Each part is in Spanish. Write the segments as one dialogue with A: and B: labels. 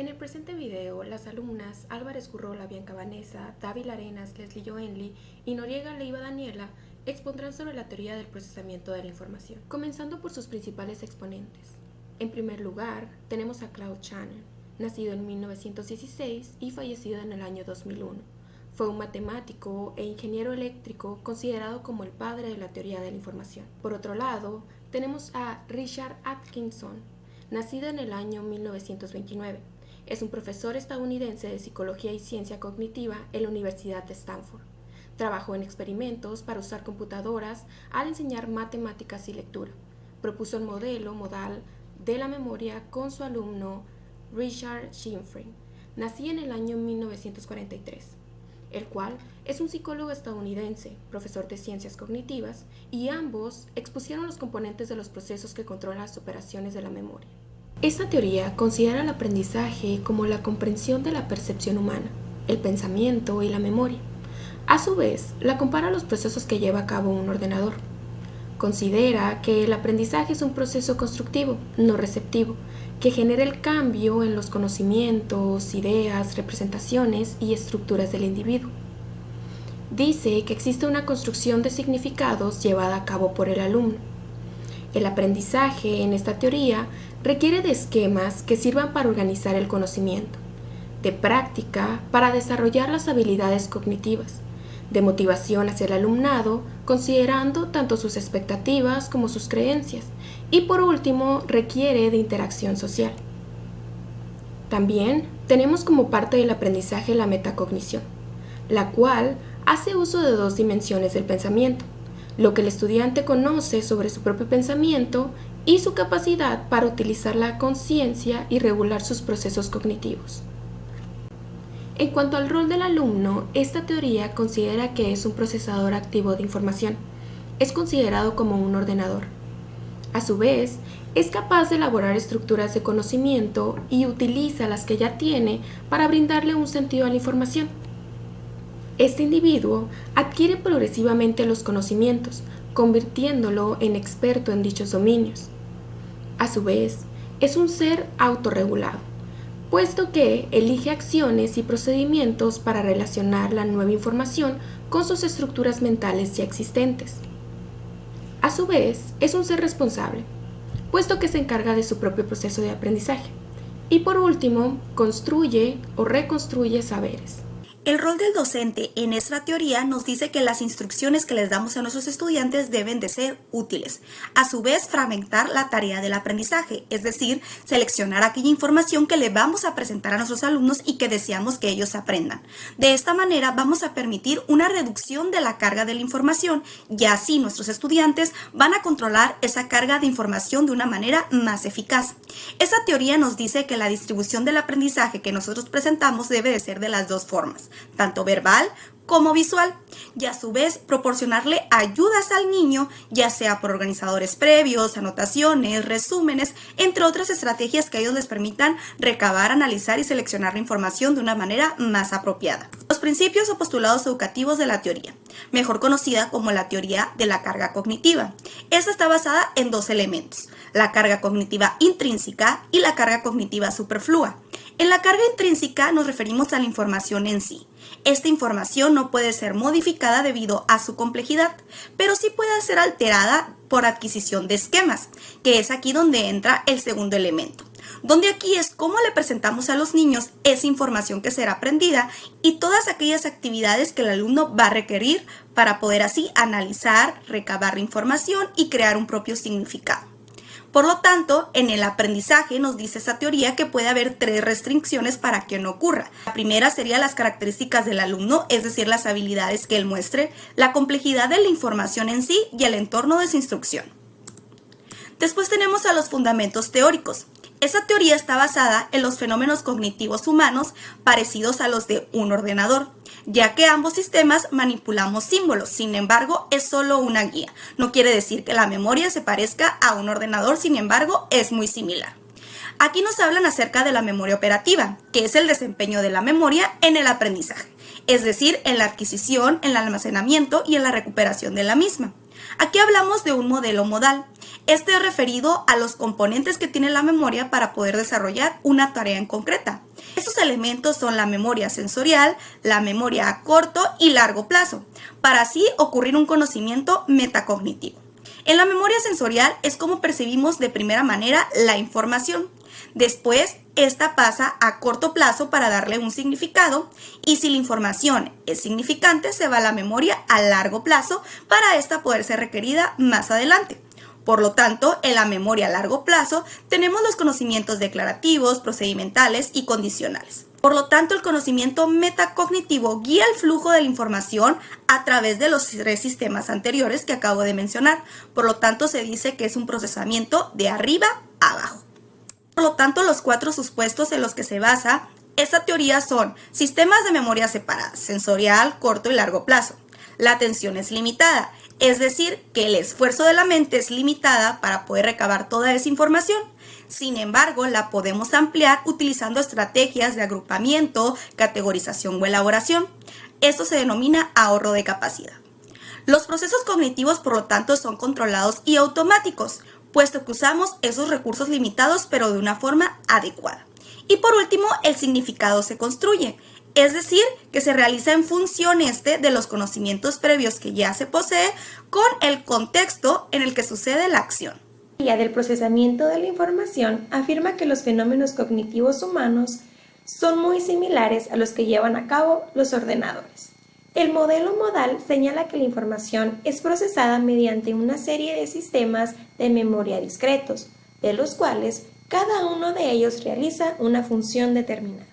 A: En el presente video, las alumnas Álvarez Gurrola, Bianca Vanessa, Dávila Arenas, Leslie Joenly y Noriega Leiva Daniela expondrán sobre la teoría del procesamiento de la información, comenzando por sus principales exponentes. En primer lugar, tenemos a Claude Shannon, nacido en 1916 y fallecido en el año 2001. Fue un matemático e ingeniero eléctrico considerado como el padre de la teoría de la información. Por otro lado, tenemos a Richard Atkinson, nacido en el año 1929. Es un profesor estadounidense de psicología y ciencia cognitiva en la Universidad de Stanford. Trabajó en experimentos para usar computadoras al enseñar matemáticas y lectura. Propuso el modelo modal de la memoria con su alumno Richard Schifrin, nacido en el año 1943, el cual es un psicólogo estadounidense, profesor de ciencias cognitivas, y ambos expusieron los componentes de los procesos que controlan las operaciones de la memoria. Esta teoría considera el aprendizaje como la comprensión de la percepción humana, el pensamiento y la memoria. A su vez, la compara a los procesos que lleva a cabo un ordenador. Considera que el aprendizaje es un proceso constructivo, no receptivo, que genera el cambio en los conocimientos, ideas, representaciones y estructuras del individuo. Dice que existe una construcción de significados llevada a cabo por el alumno. El aprendizaje, en esta teoría, requiere de esquemas que sirvan para organizar el conocimiento, de práctica para desarrollar las habilidades cognitivas, de motivación hacia el alumnado, considerando tanto sus expectativas como sus creencias, y por último, requiere de interacción social. También tenemos como parte del aprendizaje la metacognición, la cual hace uso de dos dimensiones del pensamiento: lo que el estudiante conoce sobre su propio pensamiento y su capacidad para utilizar la conciencia y regular sus procesos cognitivos. En cuanto al rol del alumno, esta teoría considera que es un procesador activo de información. Es considerado como un ordenador. A su vez, es capaz de elaborar estructuras de conocimiento y utiliza las que ya tiene para brindarle un sentido a la información. Este individuo adquiere progresivamente los conocimientos, convirtiéndolo en experto en dichos dominios. A su vez, es un ser autorregulado, puesto que elige acciones y procedimientos para relacionar la nueva información con sus estructuras mentales ya existentes. A su vez, es un ser responsable, puesto que se encarga de su propio proceso de aprendizaje. Y por último, construye o reconstruye saberes.
B: El rol del docente en esta teoría nos dice que las instrucciones que les damos a nuestros estudiantes deben de ser útiles. A su vez, fragmentar la tarea del aprendizaje, es decir, seleccionar aquella información que le vamos a presentar a nuestros alumnos y que deseamos que ellos aprendan. De esta manera vamos a permitir una reducción de la carga de la información y así nuestros estudiantes van a controlar esa carga de información de una manera más eficaz. Esta teoría nos dice que la distribución del aprendizaje que nosotros presentamos debe de ser de las dos formas, tanto verbal como visual, y a su vez proporcionarle ayudas al niño, ya sea por organizadores previos, anotaciones, resúmenes, entre otras estrategias que a ellos les permitan recabar, analizar y seleccionar la información de una manera más apropiada. Los principios o postulados educativos de la teoría, mejor conocida como la teoría de la carga cognitiva. Esta está basada en dos elementos: la carga cognitiva intrínseca y la carga cognitiva superflua. En la carga intrínseca nos referimos a la información en sí. Esta información no puede ser modificada debido a su complejidad, pero sí puede ser alterada por adquisición de esquemas, que es aquí donde entra el segundo elemento, donde aquí es cómo le presentamos a los niños esa información que será aprendida y todas aquellas actividades que el alumno va a requerir para poder así analizar, recabar la información y crear un propio significado. Por lo tanto, en el aprendizaje nos dice esa teoría que puede haber tres restricciones para que no ocurra. La primera sería las características del alumno, es decir, las habilidades que él muestre, la complejidad de la información en sí y el entorno de su instrucción. Después tenemos a los fundamentos teóricos. Esa teoría está basada en los fenómenos cognitivos humanos parecidos a los de un ordenador, ya que ambos sistemas manipulamos símbolos. Sin embargo, es solo una guía. No quiere decir que la memoria se parezca a un ordenador, sin embargo, es muy similar. Aquí nos hablan acerca de la memoria operativa, que es el desempeño de la memoria en el aprendizaje, es decir, en la adquisición, en el almacenamiento y en la recuperación de la misma. Aquí hablamos de un modelo modal. Este es referido a los componentes que tiene la memoria para poder desarrollar una tarea en concreta. Estos elementos son la memoria sensorial, la memoria a corto y largo plazo, para así ocurrir un conocimiento metacognitivo. En la memoria sensorial es como percibimos de primera manera la información. Después, esta pasa a corto plazo para darle un significado y si la información es significante, se va a la memoria a largo plazo para esta poder ser requerida más adelante. Por lo tanto, en la memoria a largo plazo tenemos los conocimientos declarativos, procedimentales y condicionales. Por lo tanto, el conocimiento metacognitivo guía el flujo de la información a través de los 3 sistemas anteriores que acabo de mencionar. Por lo tanto, se dice que es un procesamiento de arriba a abajo. Por lo tanto, los 4 supuestos en los que se basa esta teoría son sistemas de memoria separadas, sensorial, corto y largo plazo. La atención es limitada, es decir, que el esfuerzo de la mente es limitada para poder recabar toda esa información. Sin embargo, la podemos ampliar utilizando estrategias de agrupamiento, categorización o elaboración. Esto se denomina ahorro de capacidad. Los procesos cognitivos, por lo tanto, son controlados y automáticos, puesto que usamos esos recursos limitados pero de una forma adecuada. Y por último, el significado se construye, es decir, que se realiza en función de los conocimientos previos que ya se posee con el contexto en el que sucede la acción.
A: La teoría del procesamiento de la información afirma que los fenómenos cognitivos humanos son muy similares a los que llevan a cabo los ordenadores. El modelo modal señala que la información es procesada mediante una serie de sistemas de memoria discretos, de los cuales cada uno de ellos realiza una función determinada.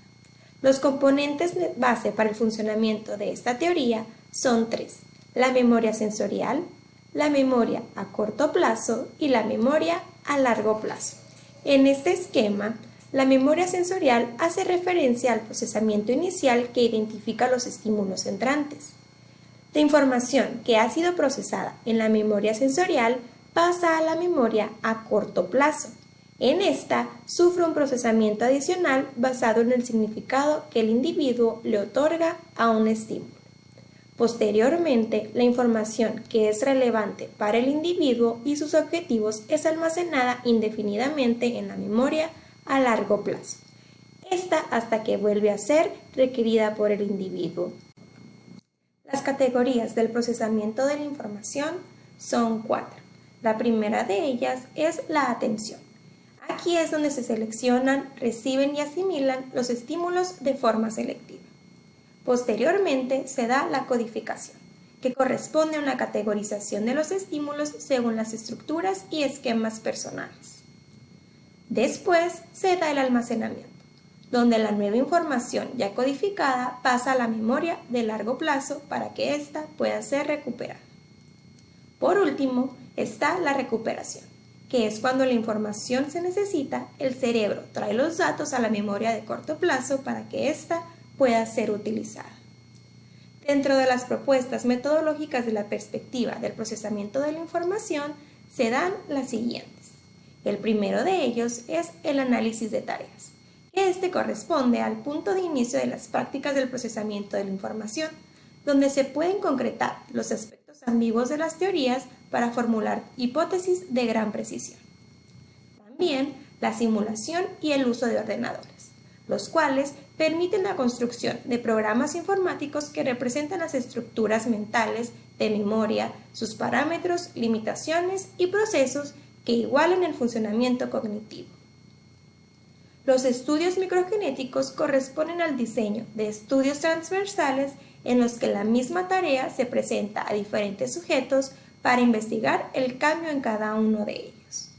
A: Los componentes de base para el funcionamiento de esta teoría son 3: la memoria sensorial, la memoria a corto plazo y la memoria a largo plazo. En este esquema, la memoria sensorial hace referencia al procesamiento inicial que identifica los estímulos entrantes. La información que ha sido procesada en la memoria sensorial pasa a la memoria a corto plazo. En esta, sufre un procesamiento adicional basado en el significado que el individuo le otorga a un estímulo. Posteriormente, la información que es relevante para el individuo y sus objetivos es almacenada indefinidamente en la memoria a largo plazo. Esta hasta que vuelve a ser requerida por el individuo. Las categorías del procesamiento de la información son 4. La primera de ellas es la atención. Aquí es donde se seleccionan, reciben y asimilan los estímulos de forma selectiva. Posteriormente se da la codificación, que corresponde a una categorización de los estímulos según las estructuras y esquemas personales. Después se da el almacenamiento, donde la nueva información ya codificada pasa a la memoria de largo plazo para que ésta pueda ser recuperada. Por último, está la recuperación, que es cuando la información se necesita, el cerebro trae los datos a la memoria de corto plazo para que ésta pueda ser utilizada. Dentro de las propuestas metodológicas de la perspectiva del procesamiento de la información se dan las siguientes. El primero de ellos es el análisis de tareas, que este corresponde al punto de inicio de las prácticas del procesamiento de la información, donde se pueden concretar los aspectos ambiguos de las teorías para formular hipótesis de gran precisión. También la simulación y el uso de ordenadores, los cuales permiten la construcción de programas informáticos que representan las estructuras mentales de memoria, sus parámetros, limitaciones y procesos que igualan el funcionamiento cognitivo. Los estudios microgenéticos corresponden al diseño de estudios transversales en los que la misma tarea se presenta a diferentes sujetos para investigar el cambio en cada uno de ellos.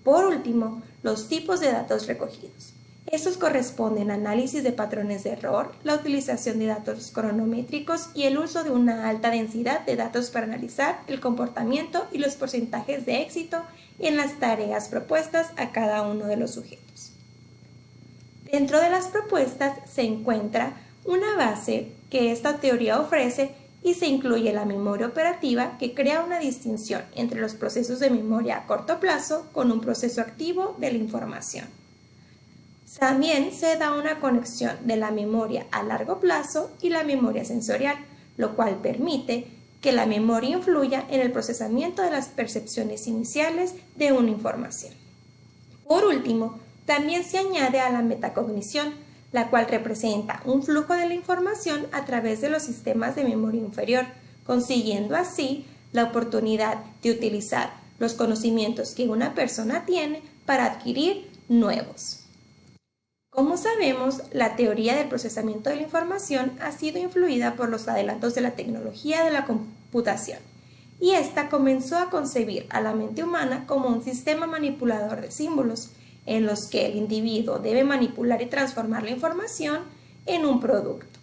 A: Por último, los tipos de datos recogidos. Estos corresponden a análisis de patrones de error, la utilización de datos cronométricos y el uso de una alta densidad de datos para analizar el comportamiento y los porcentajes de éxito en las tareas propuestas a cada uno de los sujetos. Dentro de las propuestas se encuentra una base que esta teoría ofrece y se incluye la memoria operativa, que crea una distinción entre los procesos de memoria a corto plazo con un proceso activo de la información. También se da una conexión de la memoria a largo plazo y la memoria sensorial, lo cual permite que la memoria influya en el procesamiento de las percepciones iniciales de una información. Por último, también se añade a la metacognición
C: la cual representa un flujo de la información a través de los sistemas de memoria inferior, consiguiendo así la oportunidad de utilizar los conocimientos que una persona tiene para adquirir nuevos. Como sabemos, la teoría del procesamiento de la información ha sido influida por los adelantos de la tecnología de la computación, y esta comenzó a concebir a la mente humana como un sistema manipulador de símbolos, en los que el individuo debe manipular y transformar la información en un producto.